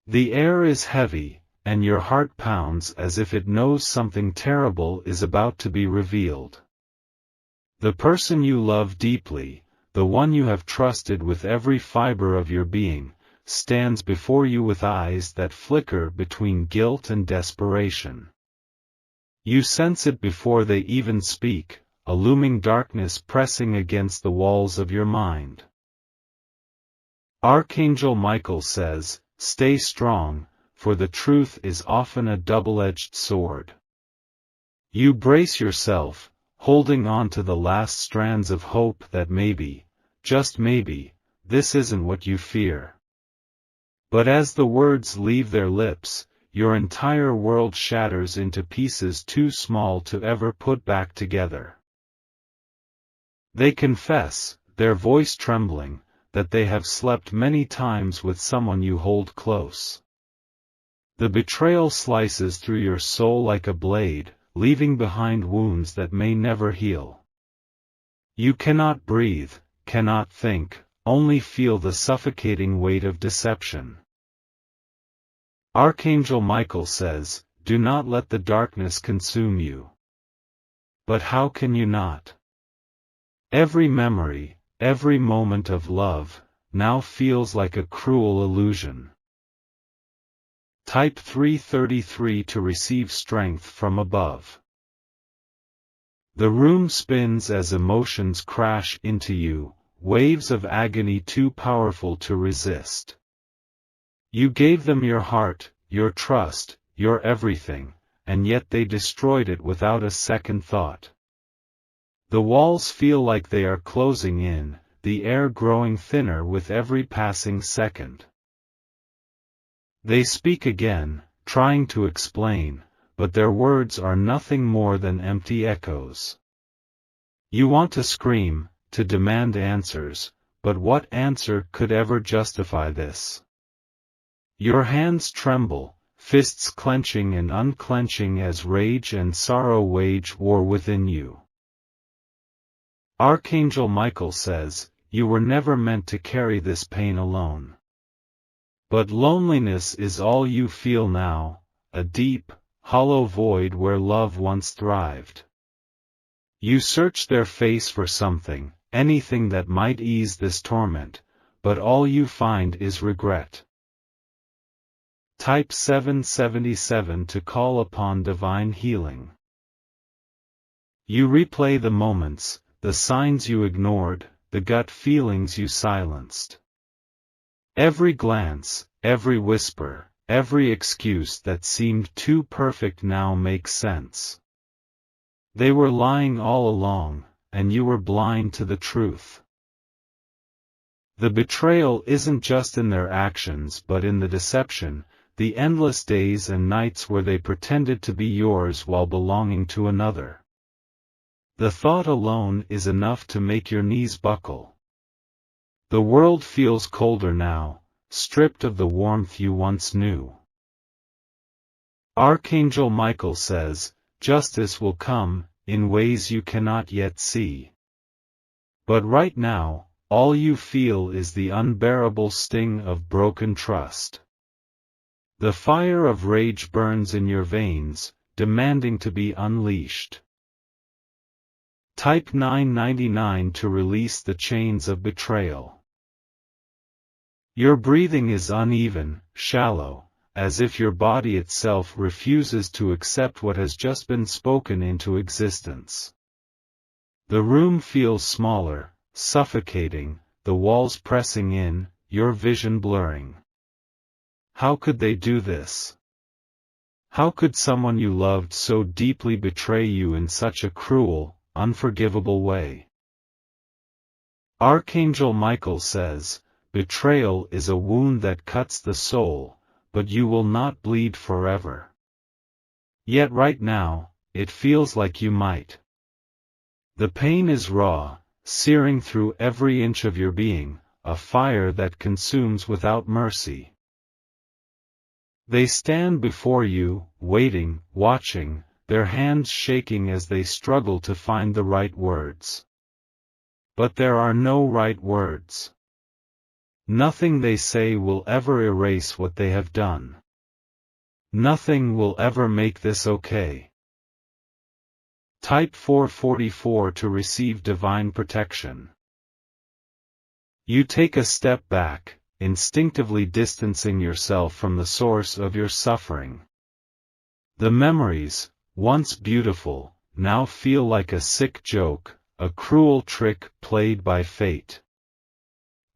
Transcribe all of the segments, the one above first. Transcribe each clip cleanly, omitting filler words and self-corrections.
The air is heavy, and your heart pounds as if it knows something terrible is about to be revealed. The person you love deeply, the one you have trusted with every fiber of your being, stands before you with eyes that flicker between guilt and desperation. You sense it before they even speak, a looming darkness pressing against the walls of your mind. Archangel Michael says, "Stay strong, for the truth is often a double-edged sword." You brace yourself, holding on to the last strands of hope that maybe, just maybe, this isn't what you fear. But as the words leave their lips, your entire world shatters into pieces too small to ever put back together. They confess, their voice trembling, that they have slept many times with someone you hold close. The betrayal slices through your soul like a blade, leaving behind wounds that may never heal. You cannot breathe, cannot think, only feel the suffocating weight of deception. Archangel Michael says, "Do not let the darkness consume you." But how can you not? Every memory, every moment of love, now feels like a cruel illusion. Type 333 to receive strength from above. The room spins as emotions crash into you, waves of agony too powerful to resist. You gave them your heart, your trust, your everything, and yet they destroyed it without a second thought. The walls feel like they are closing in, the air growing thinner with every passing second. They speak again, trying to explain, but their words are nothing more than empty echoes. You want to scream, to demand answers, but what answer could ever justify this? Your hands tremble, fists clenching and unclenching as rage and sorrow wage war within you. Archangel Michael says, "You were never meant to carry this pain alone." But loneliness is all you feel now, a deep, hollow void where love once thrived. You search their face for something, anything that might ease this torment, but all you find is regret. Type 777 to call upon divine healing. You replay the moments, the signs you ignored, the gut feelings you silenced. Every glance, every whisper, every excuse that seemed too perfect now makes sense. They were lying all along, and you were blind to the truth. The betrayal isn't just in their actions but in the deception, the endless days and nights where they pretended to be yours while belonging to another. The thought alone is enough to make your knees buckle. The world feels colder now, stripped of the warmth you once knew. Archangel Michael says, "Justice will come, in ways you cannot yet see." But right now, all you feel is the unbearable sting of broken trust. The fire of rage burns in your veins, demanding to be unleashed. Type 999 to release the chains of betrayal. Your breathing is uneven, shallow, as if your body itself refuses to accept what has just been spoken into existence. The room feels smaller, suffocating, the walls pressing in, your vision blurring. How could they do this? How could someone you loved so deeply betray you in such a cruel, unforgivable way? Archangel Michael says, "Betrayal is a wound that cuts the soul, but you will not bleed forever." Yet right now, it feels like you might. The pain is raw, searing through every inch of your being, a fire that consumes without mercy. They stand before you, waiting, watching, their hands shaking as they struggle to find the right words. But there are no right words. Nothing they say will ever erase what they have done. Nothing will ever make this okay. Type 444 to receive divine protection. You take a step back, instinctively distancing yourself from the source of your suffering. The memories, once beautiful, now feel like a sick joke, a cruel trick played by fate.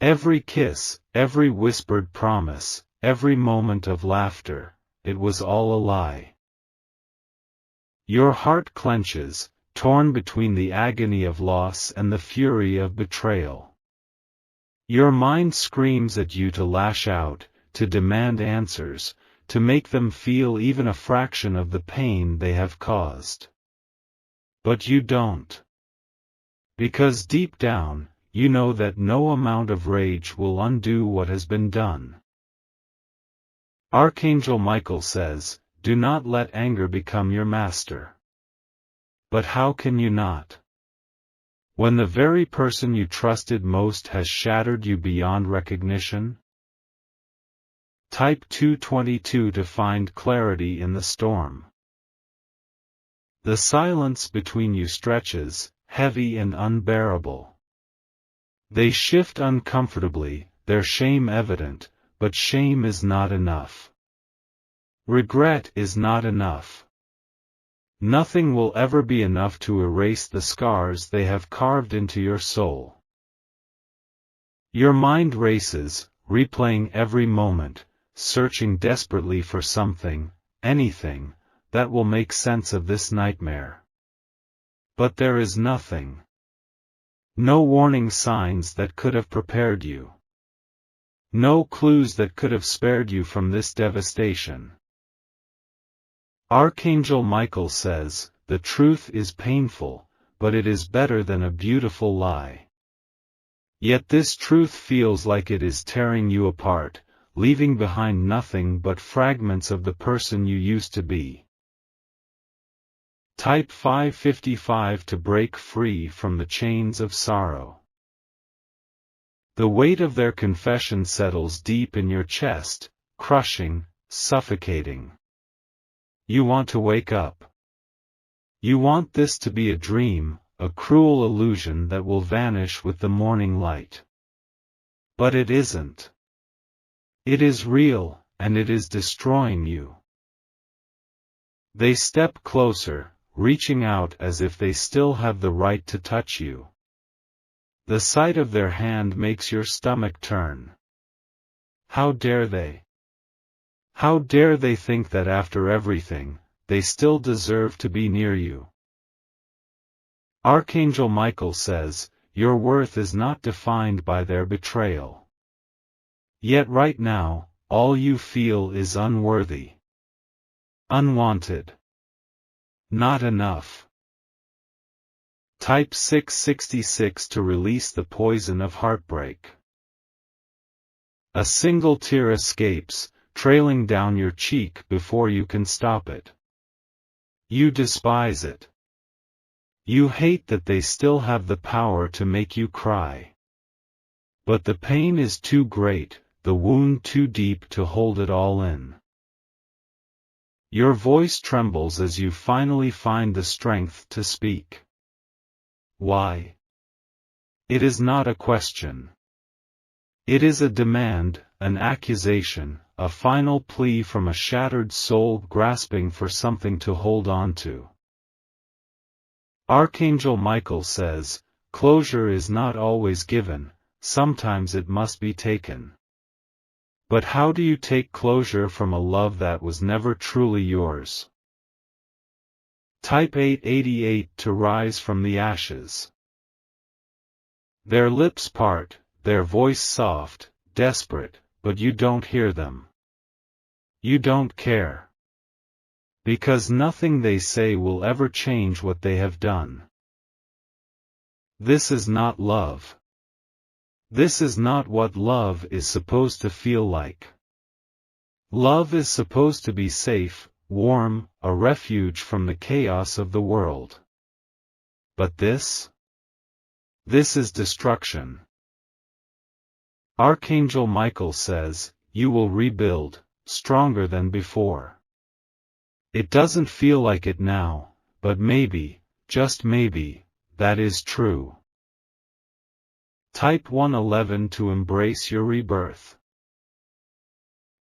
Every kiss, every whispered promise, every moment of laughter, it was all a lie. Your heart clenches, torn between the agony of loss and the fury of betrayal. Your mind screams at you to lash out, to demand answers, to make them feel even a fraction of the pain they have caused. But you don't. Because deep down, you know that no amount of rage will undo what has been done. Archangel Michael says, "Do not let anger become your master." But how can you not? When the very person you trusted most has shattered you beyond recognition? Type 222 to find clarity in the storm. The silence between you stretches, heavy and unbearable. They shift uncomfortably, their shame evident, but shame is not enough. Regret is not enough. Nothing will ever be enough to erase the scars they have carved into your soul. Your mind races, replaying every moment, searching desperately for something, anything, that will make sense of this nightmare. But there is nothing. No warning signs that could have prepared you. No clues that could have spared you from this devastation. Archangel Michael says, "The truth is painful, but it is better than a beautiful lie." Yet this truth feels like it is tearing you apart, leaving behind nothing but fragments of the person you used to be. Type 555 to break free from the chains of sorrow. The weight of their confession settles deep in your chest, crushing, suffocating. You want to wake up. You want this to be a dream, a cruel illusion that will vanish with the morning light. But it isn't. It is real, and it is destroying you. They step closer, reaching out as if they still have the right to touch you. The sight of their hand makes your stomach turn. How dare they? How dare they think that after everything, they still deserve to be near you? Archangel Michael says, "Your worth is not defined by their betrayal." Yet right now, all you feel is unworthy. Unwanted. Not enough. Type 666 to release the poison of heartbreak. A single tear escapes, trailing down your cheek before you can stop it. You despise it. You hate that they still have the power to make you cry. But the pain is too great, the wound too deep to hold it all in. Your voice trembles as you finally find the strength to speak. Why? It is not a question. It is a demand, an accusation, a final plea from a shattered soul grasping for something to hold on to. Archangel Michael says, "Closure is not always given, sometimes it must be taken." But how do you take closure from a love that was never truly yours? Type 888 to rise from the ashes. Their lips part, their voice soft, desperate, but you don't hear them. You don't care. Because nothing they say will ever change what they have done. This is not love. This is not what love is supposed to feel like. Love is supposed to be safe, warm, a refuge from the chaos of the world. But this? This is destruction. Archangel Michael says, you will rebuild, stronger than before. It doesn't feel like it now, but maybe, just maybe, that is true. Type 111 to embrace your rebirth.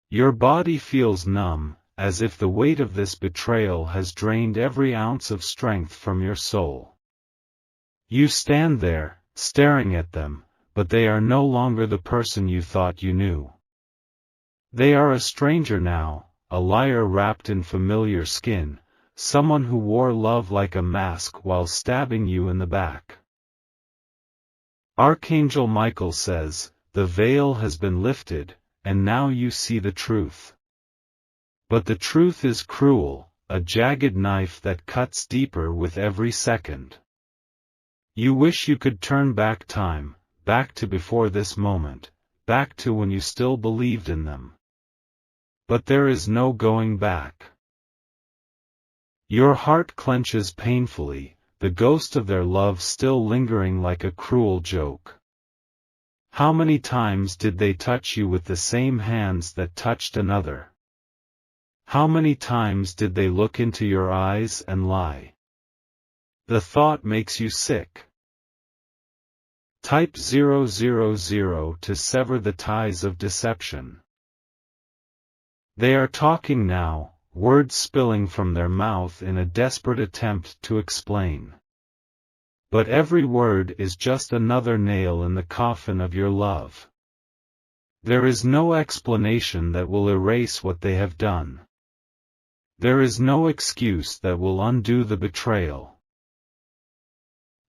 Your body feels numb, as if the weight of this betrayal has drained every ounce of strength from your soul. You stand there, staring at them, but they are no longer the person you thought you knew. They are a stranger now, a liar wrapped in familiar skin, someone who wore love like a mask while stabbing you in the back. Archangel Michael says, the veil has been lifted, and now you see the truth. But the truth is cruel, a jagged knife that cuts deeper with every second. You wish you could turn back time, back to before this moment, back to when you still believed in them. But there is no going back. Your heart clenches painfully, the ghost of their love still lingering like a cruel joke. How many times did they touch you with the same hands that touched another? How many times did they look into your eyes and lie? The thought makes you sick. Type 000 to sever the ties of deception. They are talking now, words spilling from their mouth in a desperate attempt to explain. But every word is just another nail in the coffin of your love. There is no explanation that will erase what they have done. There is no excuse that will undo the betrayal.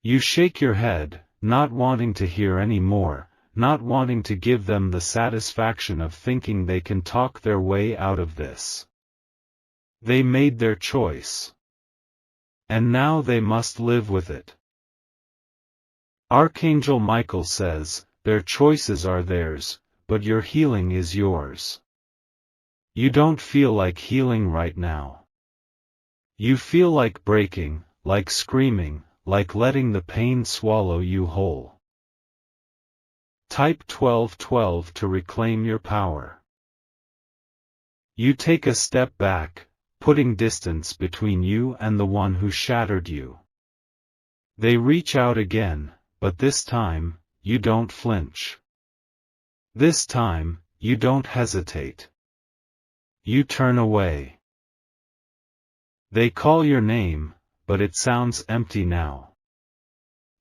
You shake your head, not wanting to hear any more, not wanting to give them the satisfaction of thinking they can talk their way out of this. They made their choice. And now they must live with it. Archangel Michael says, their choices are theirs, but your healing is yours. You don't feel like healing right now. You feel like breaking, like screaming, like letting the pain swallow you whole. Type 1212 to reclaim your power. You take a step back, putting distance between you and the one who shattered you. They reach out again, but this time, you don't flinch. This time, you don't hesitate. You turn away. They call your name, but it sounds empty now.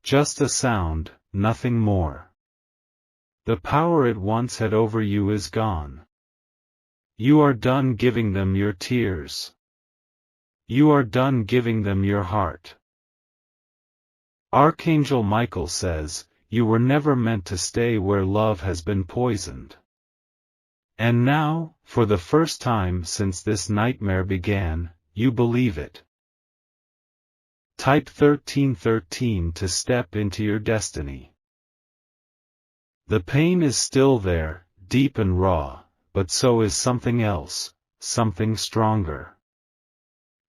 Just a sound, nothing more. The power it once had over you is gone. You are done giving them your tears. You are done giving them your heart. Archangel Michael says, you were never meant to stay where love has been poisoned. And now, for the first time since this nightmare began, you believe it. Type 1313 to step into your destiny. The pain is still there, deep and raw, but so is something else, something stronger.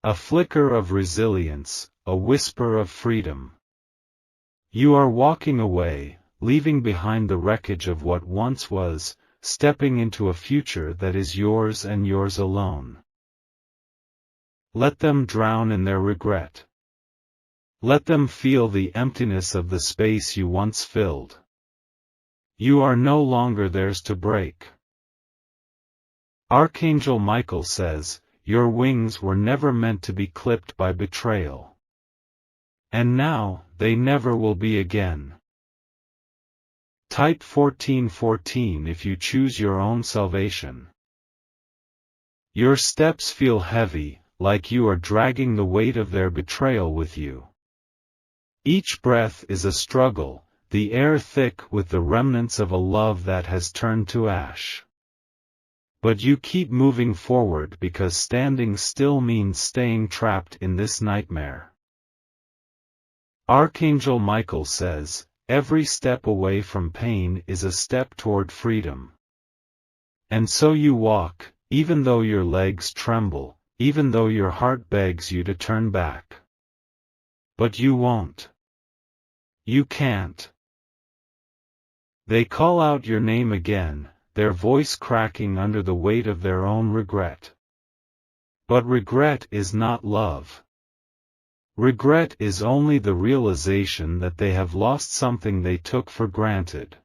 A flicker of resilience, a whisper of freedom. You are walking away, leaving behind the wreckage of what once was, stepping into a future that is yours and yours alone. Let them drown in their regret. Let them feel the emptiness of the space you once filled. You are no longer theirs to break. Archangel Michael says, your wings were never meant to be clipped by betrayal. And now, they never will be again. Type 1414 if you choose your own salvation. Your steps feel heavy, like you are dragging the weight of their betrayal with you. Each breath is a struggle, the air thick with the remnants of a love that has turned to ash. But you keep moving forward because standing still means staying trapped in this nightmare. Archangel Michael says, every step away from pain is a step toward freedom. And so you walk, even though your legs tremble, even though your heart begs you to turn back. But you won't. You can't. They call out your name again, their voice cracking under the weight of their own regret. But regret is not love. Regret is only the realization that they have lost something they took for granted.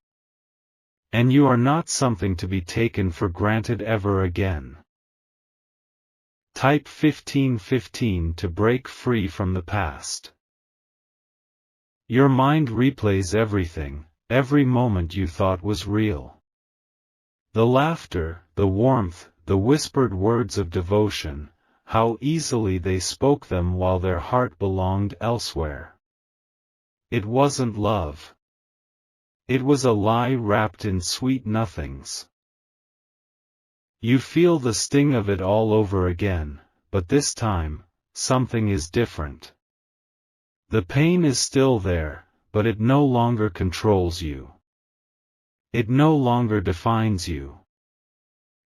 And you are not something to be taken for granted ever again. Type 1515 to break free from the past. Your mind replays everything, every moment you thought was real. The laughter, the warmth, the whispered words of devotion, how easily they spoke them while their heart belonged elsewhere. It wasn't love. It was a lie wrapped in sweet nothings. You feel the sting of it all over again, but this time, something is different. The pain is still there, but it no longer controls you. It no longer defines you.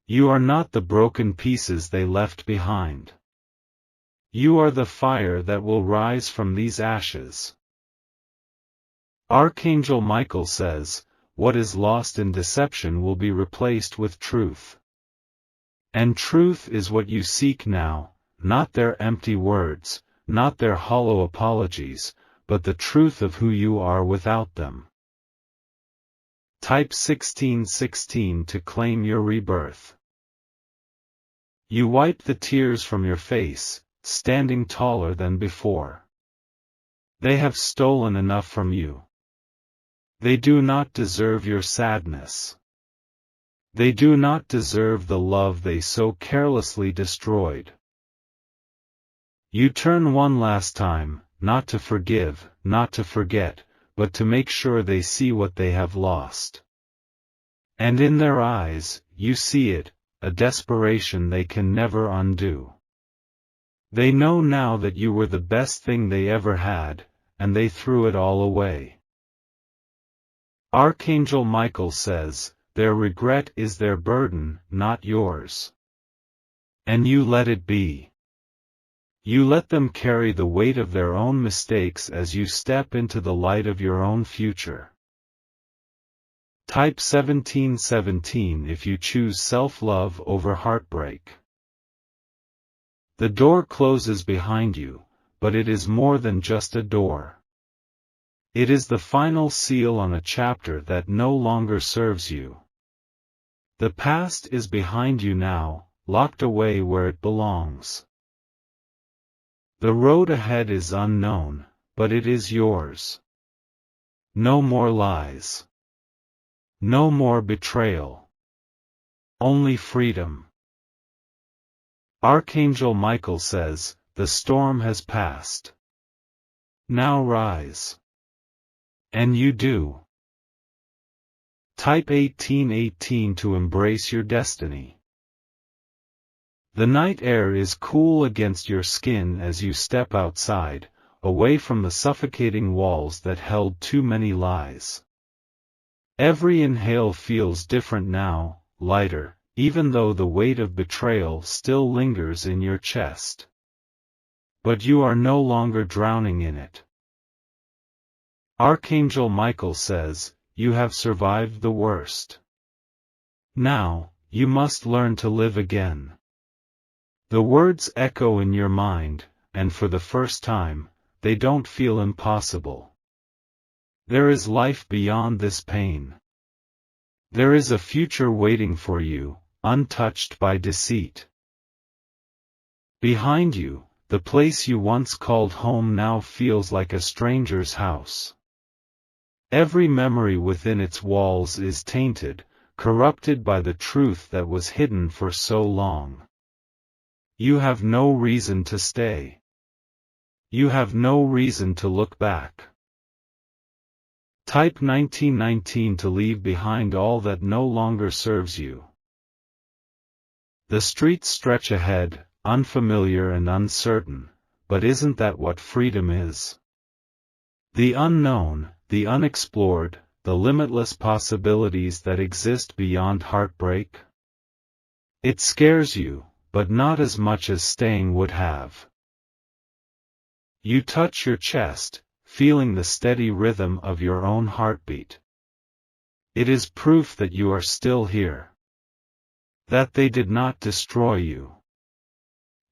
You are not the broken pieces they left behind. You are the fire that will rise from these ashes. Archangel Michael says, what is lost in deception will be replaced with truth. And truth is what you seek now, not their empty words, not their hollow apologies, but the truth of who you are without them. Type 1616 to claim your rebirth. You wipe the tears from your face, standing taller than before. They have stolen enough from you. They do not deserve your sadness. They do not deserve the love they so carelessly destroyed. You turn one last time, not to forgive, not to forget, but to make sure they see what they have lost. And in their eyes, you see it, a desperation they can never undo. They know now that you were the best thing they ever had, and they threw it all away. Archangel Michael says, their regret is their burden, not yours. And you let it be. You let them carry the weight of their own mistakes as you step into the light of your own future. Type 1717 if you choose self-love over heartbreak. The door closes behind you, but it is more than just a door. It is the final seal on a chapter that no longer serves you. The past is behind you now, locked away where it belongs. The road ahead is unknown, but it is yours. No more lies. No more betrayal. Only freedom. Archangel Michael says, the storm has passed. Now rise. And you do. Type 1818 to embrace your destiny. The night air is cool against your skin as you step outside, away from the suffocating walls that held too many lies. Every inhale feels different now, lighter, even though the weight of betrayal still lingers in your chest. But you are no longer drowning in it. Archangel Michael says, you have survived the worst. Now, you must learn to live again. The words echo in your mind, and for the first time, they don't feel impossible. There is life beyond this pain. There is a future waiting for you, untouched by deceit. Behind you, the place you once called home now feels like a stranger's house. Every memory within its walls is tainted, corrupted by the truth that was hidden for so long. You have no reason to stay. You have no reason to look back. Type 1919 to leave behind all that no longer serves you. The streets stretch ahead, unfamiliar and uncertain, but isn't that what freedom is? The unknown, the unexplored, the limitless possibilities that exist beyond heartbreak? It scares you, but not as much as staying would have. You touch your chest, feeling the steady rhythm of your own heartbeat. It is proof that you are still here. That they did not destroy you.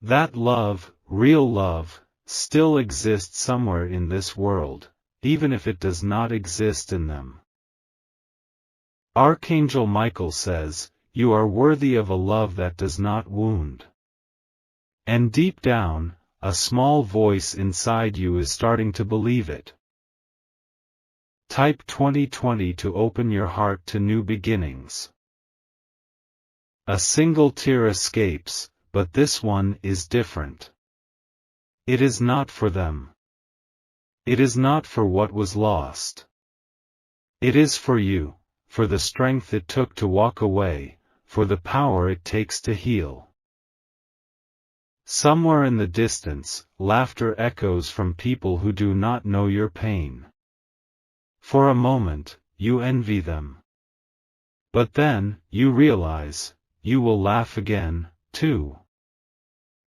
That love, real love, still exists somewhere in this world, even if it does not exist in them. Archangel Michael says, you are worthy of a love that does not wound. And deep down, a small voice inside you is starting to believe it. Type 2020 to open your heart to new beginnings. A single tear escapes, but this one is different. It is not for them. It is not for what was lost. It is for you, for the strength it took to walk away, for the power it takes to heal. Somewhere in the distance, laughter echoes from people who do not know your pain. For a moment, you envy them. But then, you realize, you will laugh again, too.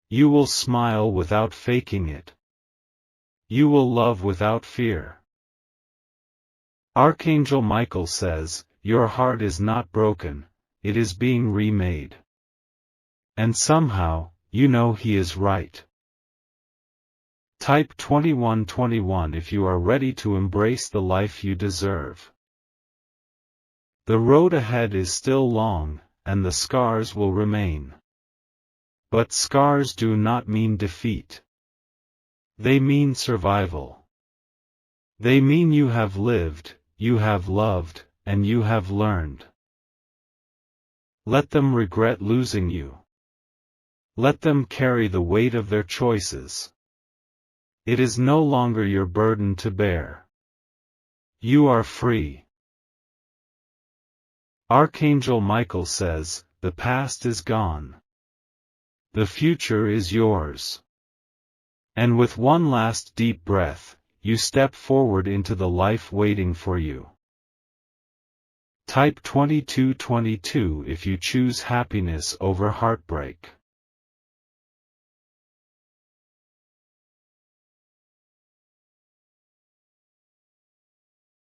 You will smile without faking it. You will love without fear. Archangel Michael says, your heart is not broken, it is being remade. And somehow, you know he is right. Type 2121 if you are ready to embrace the life you deserve. The road ahead is still long, and the scars will remain. But scars do not mean defeat. They mean survival. They mean you have lived, you have loved, and you have learned. Let them regret losing you. Let them carry the weight of their choices. It is no longer your burden to bear. You are free. Archangel Michael says, the past is gone. The future is yours. And with one last deep breath, you step forward into the life waiting for you. Type 2222 if you choose happiness over heartbreak.